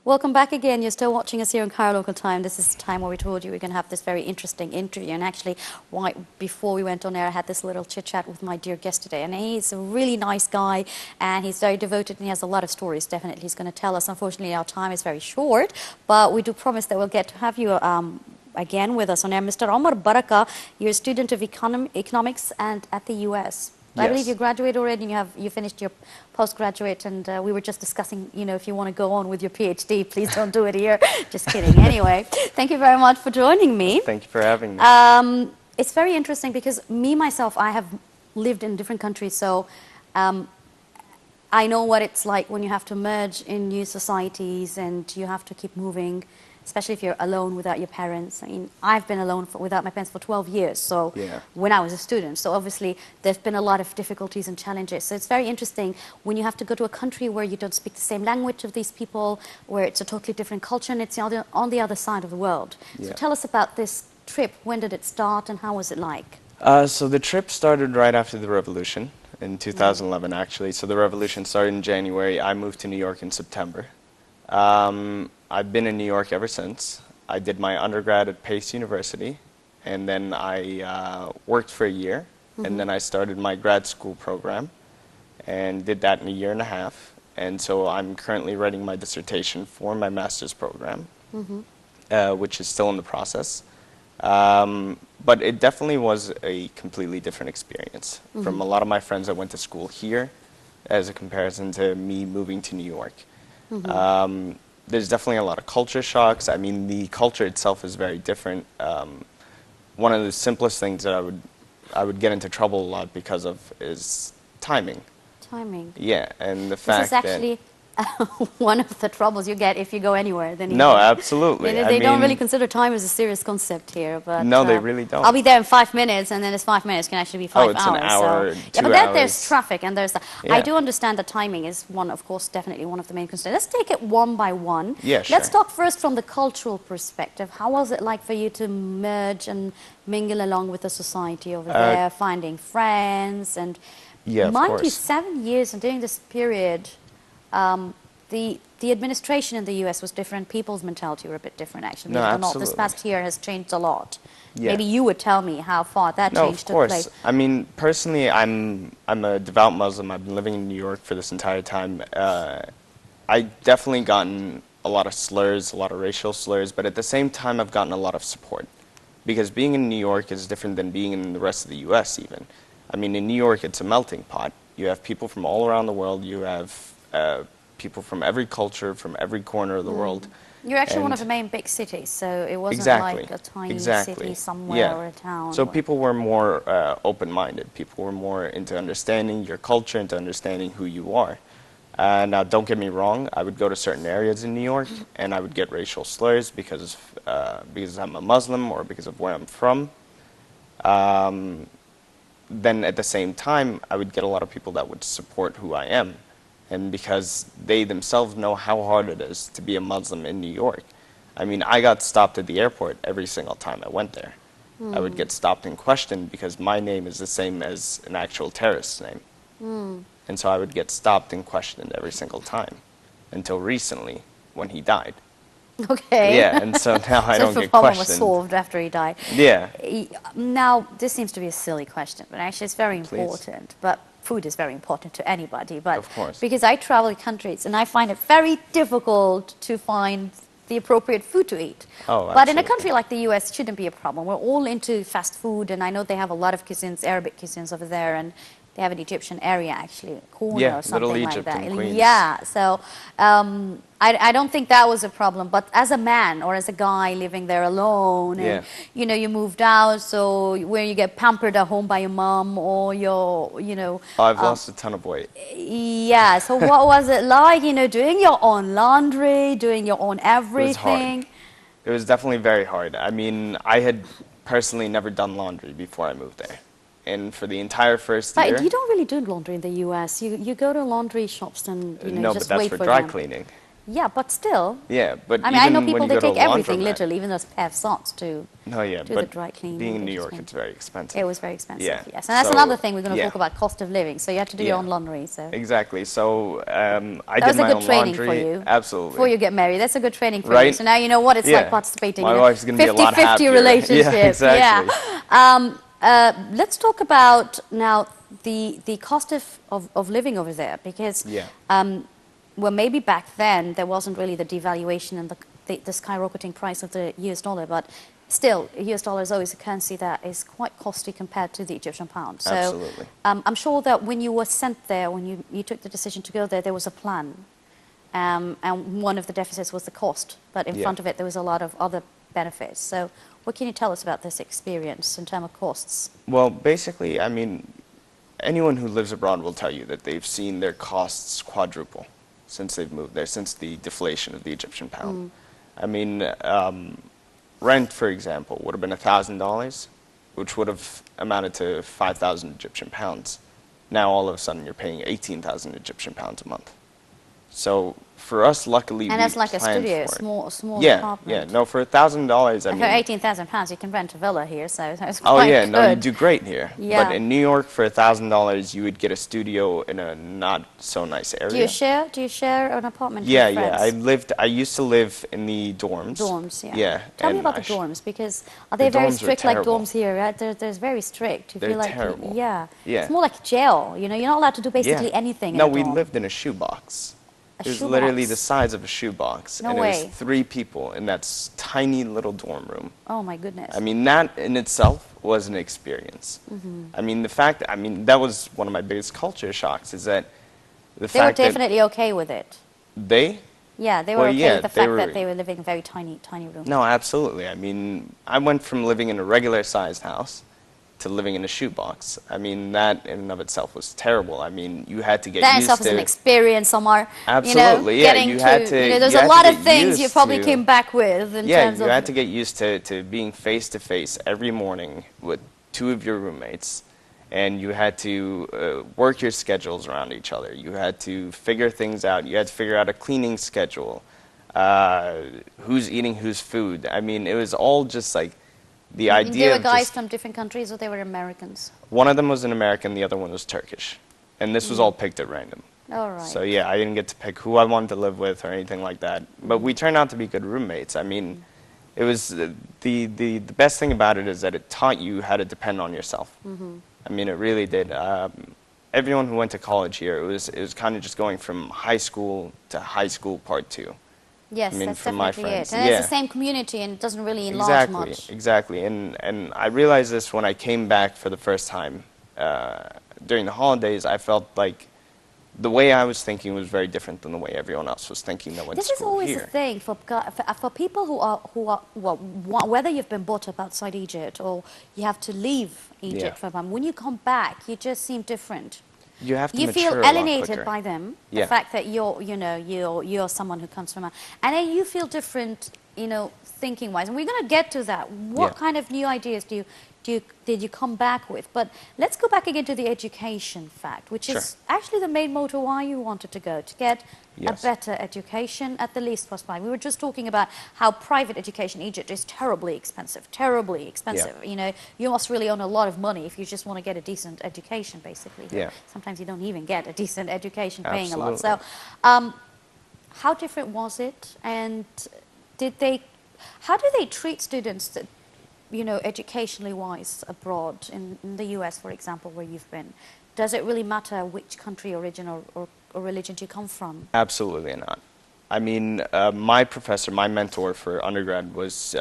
Welcome back again. You're still watching us here on Cairo Local Time. This is the time where we told you we're going to have this very interesting interview. And actually, before we went on air, I had this little chit-chat with my dear guest today. And he's a really nice guy, and he's very devoted, and he has a lot of stories, definitely, he's going to tell us. Unfortunately, our time is very short, but we do promise that we'll get to have you again with us on air. Mr. Omar Baraka, you're a student of economics and at the U.S. I believe you graduated already, and you finished your postgraduate, and we were just discussing, if you want to go on with your PhD, please don't do it here. Just kidding. Anyway, thank you very much for joining me. Thank you for having me. It's very interesting because myself, I have lived in different countries, so I know what it's like when you have to merge in new societies and you have to keep moving, especially if you're alone without your parents. I mean, I've been alone without my parents for 12 years, so when I was a student. So obviously, there's been a lot of difficulties and challenges. So it's very interesting when you have to go to a country where you don't speak the same language of these people, where it's a totally different culture, and it's on the other side of the world. So tell us about this trip. When did it start, and how was it like? So the trip started right after the revolution, in 2011, actually. So the revolution started in January. I moved to New York in September. I've been in New York ever since. I did my undergrad at Pace University, and then I worked for a year, and then I started my grad school program, and did that in a year and a half. And so I'm currently writing my dissertation for my master's program, which is still in the process. But it definitely was a completely different experience from a lot of my friends that went to school here as a comparison to me moving to New York. There's definitely a lot of culture shocks. I mean, the culture itself is very different. One of the simplest things that I would get into trouble a lot because of is timing. Timing. Yeah, and the fact that... This is actually one of the troubles you get if you go anywhere. Then no, absolutely. They don't really consider time as a serious concept here. But no, they really don't. I'll be there in 5 minutes, and then it's 5 minutes can actually be 5 hours. Oh, it's an hour, so. 2 Yeah, but then there's traffic, and there's the... I do understand that timing is one, of course, definitely one of the main concerns. Let's take it one by one. Yeah, sure. Let's talk first from the cultural perspective. How was it like for you to merge and mingle along with the society over there, finding friends and... Yeah, of mind course. you, 7 years, and during this period, the administration in the U.S. was different. People's mentality were a bit different, actually. No, absolutely. This past year has changed a lot. Yeah. Maybe you would tell me how far that change took place. I mean, personally, I'm a devout Muslim. I've been living in New York for this entire time. I definitely gotten a lot of slurs, a lot of racial slurs, but at the same time, I've gotten a lot of support. Because being in New York is different than being in the rest of the U.S. even. I mean, in New York, it's a melting pot. You have people from all around the world. You have people from every culture, from every corner of the world. You're actually one of the main big cities, so it wasn't like a tiny city somewhere or a town. So people were more open-minded. People were more into understanding your culture, into understanding who you are. Now, don't get me wrong, I would go to certain areas in New York, and I would get racial slurs because I'm a Muslim or because of where I'm from. Then at the same time, I would get a lot of people that would support who I am. And because they themselves know how hard it is to be a Muslim in New York. I mean, I got stopped at the airport every single time I went there. I would get stopped and questioned because my name is the same as an actual terrorist's name. And so I would get stopped and questioned every single time until recently when he died. Okay. Yeah, and so now I don't get questioned. So the problem was solved after he died. Yeah. Now, this seems to be a silly question, but actually it's very important. But food is very important to anybody. But of course. Because I travel countries and I find it very difficult to find the appropriate food to eat. Oh, but in a country like the US, it shouldn't be a problem. We're all into fast food, and I know they have a lot of cuisines, Arabic cuisines over there, and they have an Egyptian area, actually, corner or something Little like Egypt that. in Queens. Yeah, so I don't think that was a problem. But as a man or as a guy living there alone, and you moved out, so where you get pampered at home by your mom or your, I've lost a ton of weight. Yeah, so what was it like, doing your own laundry, doing your own everything? It was hard. It was definitely very hard. I mean, I had personally never done laundry before I moved there. And for the entire first year... But you don't really do laundry in the U.S. You go to laundry shops and, no, just but that's wait for for dry them. cleaning. Yeah, but still. Yeah, but I mean, I know even when people, you they go to a take everything, laundromat- literally, even those pair of socks to No, yeah, do the but dry cleaning. being in they New just York, bring- it's very expensive. It was very expensive, Yeah. yes. And that's So, another thing we're going to yeah. talk about, cost of living. So you had to do your Yeah. own laundry, so. Exactly. So I That did was a my good own training laundry. for you. Absolutely. Before you get married, that's a good training for you. Right? So now you know what it's like Yeah. participating My in a wife's gonna be a lot 50-50 happier. relationship. Yeah, exactly. Let's talk about now the cost of living over there, because Yeah. well, maybe back then there wasn't really the devaluation and the skyrocketing price of the US dollar, but still, US dollar is always a currency that is quite costly compared to the Egyptian pound. So Absolutely. I'm sure that when you were sent there, when you took the decision to go there, there was a plan. And one of the deficits was the cost, but in Yeah. front of it there was a lot of other benefits. So what can you tell us about this experience in terms of costs? Well, basically, I mean, anyone who lives abroad will tell you that they've seen their costs quadruple since they've moved there, since the deflation of the Egyptian pound. I mean, rent, for example, would have been $1,000, which would have amounted to 5,000 Egyptian pounds. Now, all of a sudden, you're paying 18,000 Egyptian pounds a month. So for us, luckily, And we that's like a planned studio, for it. small Yeah, apartment. yeah. No, for $1,000, I And mean. for 18,000 pounds, you can rent a villa here, so that's Oh quite yeah, good. no, you do great here. Yeah. But in New York, for $1,000, you would get a studio in a not so nice area. Do you share? Do you share an apartment Yeah, with friends? yeah. I used to live in the dorms. Dorms, yeah. Yeah. Tell me and about the dorms, because are they very dorms were strict like terrible. dorms here? Right? They're very strict. You They're feel like terrible. yeah. Yeah. It's more like jail. You know, you're not allowed to do basically Yeah. anything. No, in a we dorm. lived in a shoebox. It was shoebox? literally the size of a shoebox, No and way. it was 3 people in that tiny little dorm room. Oh my goodness. I mean, that in itself was an experience. I mean, that was one of my biggest culture shocks, is that the they were fact that definitely okay with it. they. Yeah, they were Well, okay yeah, with the they fact were- that they were living in a very tiny room. No, absolutely. I mean, I went from living in a regular-sized house to living in a shoebox. I mean, that in and of itself was terrible. I mean, you had to get That in used itself is an to. experience, Omar. Absolutely, you know, yeah, getting you had to- You know, there's you a had to lot of get things you used probably to- came back with in Yeah, terms you of. had to get used to being face-to-face every morning with 2 of your roommates, and you had to work your schedules around each other. You had to figure things out. You had to figure out a cleaning schedule, who's eating whose food. I mean, it was all just like the And idea they were of guys just, from different countries, or they were Americans. one of them was an American, the other one was Turkish, and this was all picked at random. All right. So yeah, I didn't get to pick who I wanted to live with or anything like that. But we turned out to be good roommates. I mean, it was the best thing about it is that it taught you how to depend on yourself. I mean, it really did. Everyone who went to college here, it was kind of just going from high school to high school part 2. Yes, I mean, that's from my definitely friends, it. And yeah. it's the same community, and it doesn't really enlarge Exactly, much. exactly. And I realized this when I came back for the first time during the holidays. I felt like the way I was thinking was very different than the way everyone else was thinking that went This to is school always here. the thing for people who are well, whether you've been brought up outside Egypt or you have to leave Egypt Yeah. for a time. When you come back, you just seem different. You have to You mature feel a lot alienated quicker. by them. Yeah. The fact that you're someone who comes from and then you feel different, thinking wise. And we're going to get to that. What Yeah. kind of new ideas did you come back with? But let's go back again to the education fact, which Sure. is actually the main motive why you wanted to go, to get Yes. a better education at the least possible. We were just talking about how private education in Egypt is terribly expensive, terribly expensive. You must really earn a lot of money if you just want to get a decent education, basically. Yeah. Sometimes you don't even get a decent education paying a lot. Absolutely. So how different was it? And how do they treat students that, educationally wise abroad in the US, for example, where you've been? Does it really matter which country, origin, or religion you come from? Absolutely not. I mean, my professor, my mentor for undergrad was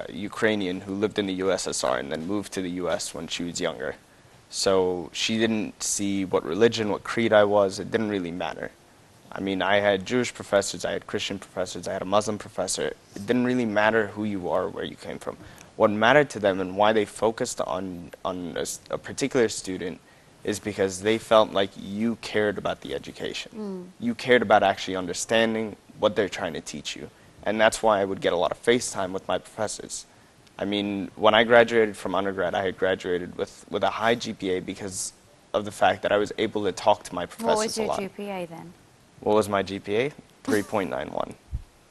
Ukrainian who lived in the USSR and then moved to the US when she was younger. So she didn't see what religion, what creed I was. It didn't really matter. I mean, I had Jewish professors, I had Christian professors, I had a Muslim professor. It didn't really matter who you are or where you came from. What mattered to them and why they focused on a particular student is because they felt like you cared about the education. You cared about actually understanding what they're trying to teach you. And that's why I would get a lot of face time with my professors. I mean, when I graduated from undergrad, I had graduated with a high GPA because of the fact that I was able to talk to my professors What was a your lot. GPA then? What was my GPA? 3.91.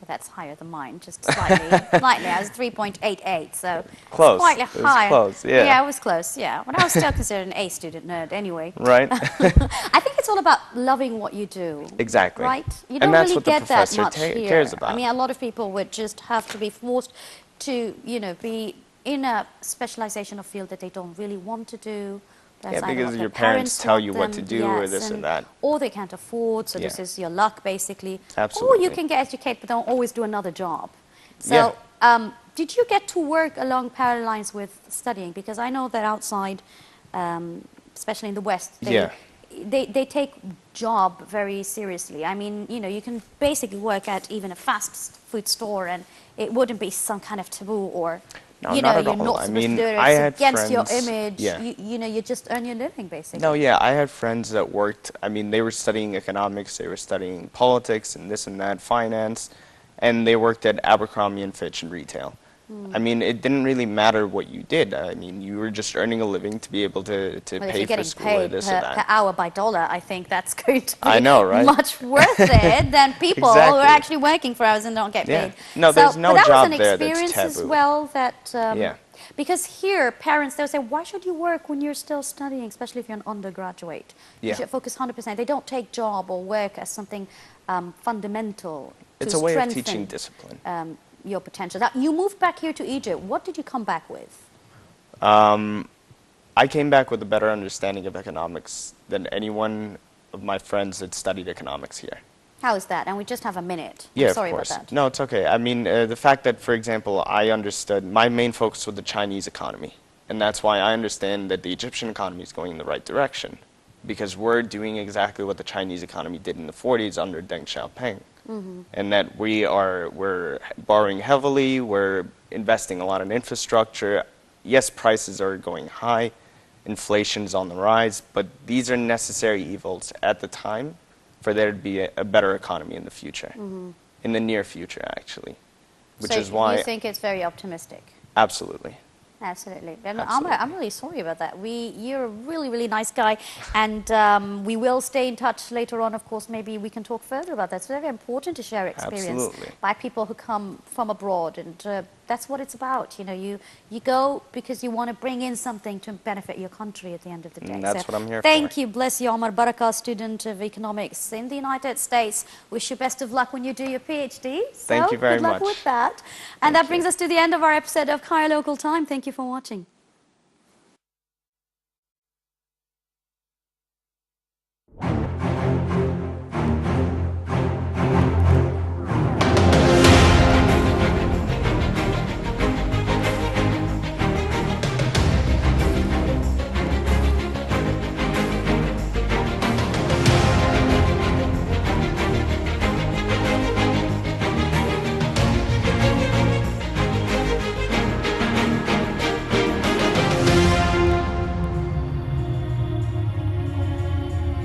That's higher than mine, just slightly. Slightly. I was 3.88, so Close. slightly It was higher. close, yeah. Yeah, I was close, yeah. But I was still considered an A student nerd anyway. Right? I think it's all about loving what you do. Exactly. Right? You And don't that's really what the get that professor much here. cares about. I mean, a lot of people would just have to be forced to, you know, be in a specialization of field that they don't really want to do. That's Yeah, either because what their your parents tell want you what to them, do or yes, this or and- that. or they can't afford, so this Yeah. is your luck, basically. Absolutely. Or you can get educated, but don't always do another job. So, Yeah. did you get to work along parallel lines with studying? Because I know that outside, especially in the West, Yeah. they take job very seriously. I mean, you know, you can basically work at even a fast food store, and it wouldn't be some kind of taboo or. No, You not know, at you're all. not I supposed mean, to do it. I It's had against your friends- image. yeah. You know, you just earn your living, basically. No, yeah, I had friends that worked, I mean, they were studying economics, they were studying politics and this and that, finance, and they worked at Abercrombie and Fitch in retail. I mean, it didn't really matter what you did. I mean, you were just earning a living to be able to Well, if pay you're for getting school or paid this per, or per that. hour by dollar, I think that's going to be I know, right? much worth it than people who are Exactly. actually working for hours and don't get Yeah. paid. No, there's no but that job was an there that's experience as taboo. well that Yeah. because here parents they'll say, why should you work when you're still studying, especially if you're an undergraduate? You Yeah. should focus 100%. They don't take job or work as something fundamental It's to a way of strengthen teaching discipline. your potential. Now, you moved back here to Egypt. What did you come back with? I came back with a better understanding of economics than anyone of my friends that studied economics here. How is that? And we just have a minute. Yeah, I'm sorry of course. about that. No, it's okay. I mean, the fact that, for example, I understood my main focus was the Chinese economy, and that's why I understand that the Egyptian economy is going in the right direction, because we're doing exactly what the Chinese economy did in the 40s under Deng Xiaoping, and that we're borrowing heavily, we're investing a lot in infrastructure. Yes, prices are going high, inflation's on the rise, but these are necessary evils at the time for there to be a better economy in the future, in the near future, actually, which So is why you think it's very optimistic? absolutely. Absolutely. And Absolutely. I'm really sorry about that. You're a really, really nice guy. And we will stay in touch later on. Of course, maybe we can talk further about that. It's very important to share experience Absolutely. by people who come from abroad. And that's what it's about. You know, you go because you want to bring in something to benefit your country at the end of the day. And that's what I'm here Thank for. you. Bless you, Omar Baraka, student of economics in the United States. Wish you best of luck when you do your PhD. Thank you very good luck much. with that. And that brings us to the end of our episode of Cairo Local Time. Thank you for watching.